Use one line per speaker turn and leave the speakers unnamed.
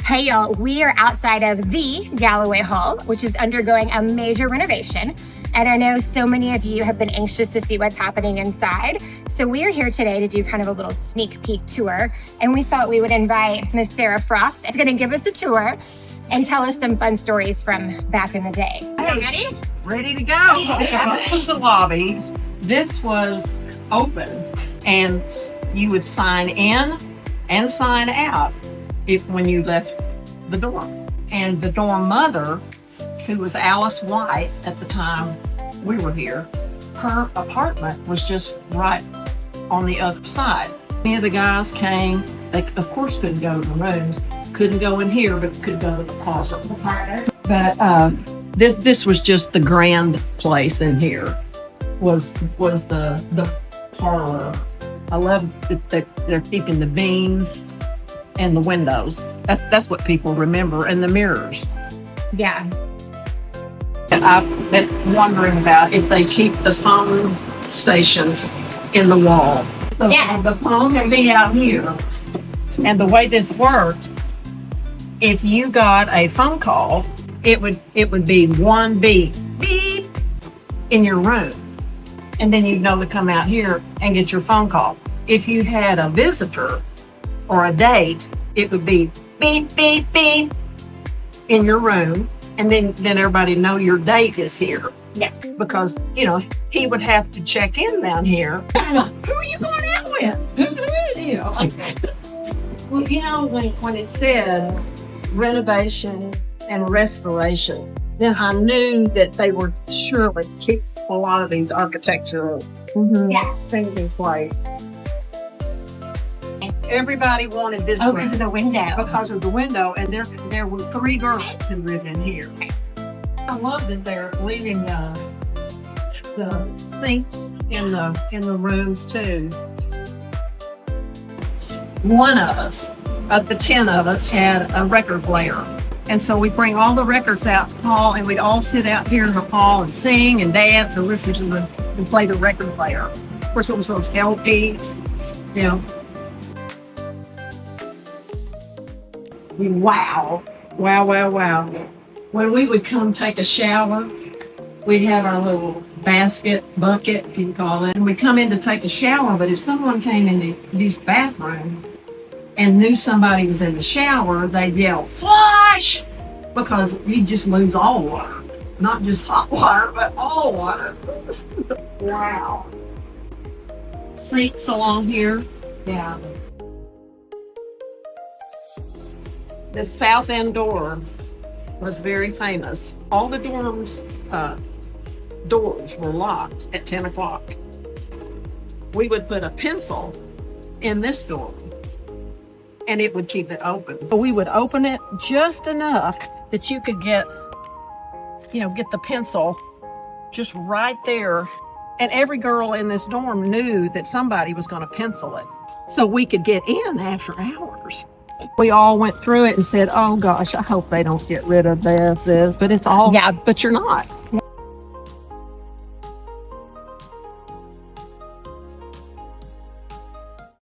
Hey y'all, we are outside of the Galloway Hall, which is undergoing a major renovation. And I know so many of you have been anxious to see what's happening inside. So we are here today to do kind of a little sneak peek tour. And we thought we would invite Miss Sarah Frost. It's gonna give us a tour and tell us some fun stories from back in the day. Okay, ready?
Ready to go. This was the lobby. This was open, and you would sign in and sign out when you left the dorm. And the dorm mother, who was Alice White at the time we were here, her apartment was just right on the other side. Many of the guys came, they of course couldn't go to the rooms, couldn't go in here, but could go to the closet. But this was just the grand place in here, was the parlor. I love that they're keeping the beams and the windows. That's what people remember, and the mirrors.
Yeah.
And I've been wondering about if they keep the phone stations in the wall. So
Yes.
the phone can be out here. And the way this worked, if you got a phone call, it would be one beep, beep, in your room. And then you'd know to come out here and get your phone call. If you had a visitor or a date, it would be beep, beep, beep in your room. And then everybody know your date is here.
Yeah.
Because, he would have to check in down here. Who are you going out with? Who is you? Well, when it said renovation and restoration, then I knew that they were surely keep a lot of these architectural things in place. Everybody wanted this
Oh,
room
because of the window.
because of the window, and there were 3 girls who lived in here. I love that they're leaving the sinks in the rooms too. One of us, of the 10 of us, had a record player. And so we bring all the records out in the hall, and we'd all sit out here in the hall and sing and dance and listen to and play the record player. Of course, it was those LPs, Wow. When we would come take a shower, we'd have our little bucket, you can call it. And we'd come in to take a shower, but if someone came in to use the bathroom and knew somebody was in the shower, they'd yell, "Flush!" Because you'd just lose all water. Not just hot water, but all water. Wow. Sinks along here. Yeah. The south end door was very famous. All the dorms' doors were locked at 10 o'clock. We would put a pencil in this door, and it would keep it open. We would open it just enough that you could get the pencil just right there. And every girl in this dorm knew that somebody was going to pencil it, so we could get in after hours. We all went through it and said, "Oh gosh, I hope they don't get rid of this," but it's all, but you're not.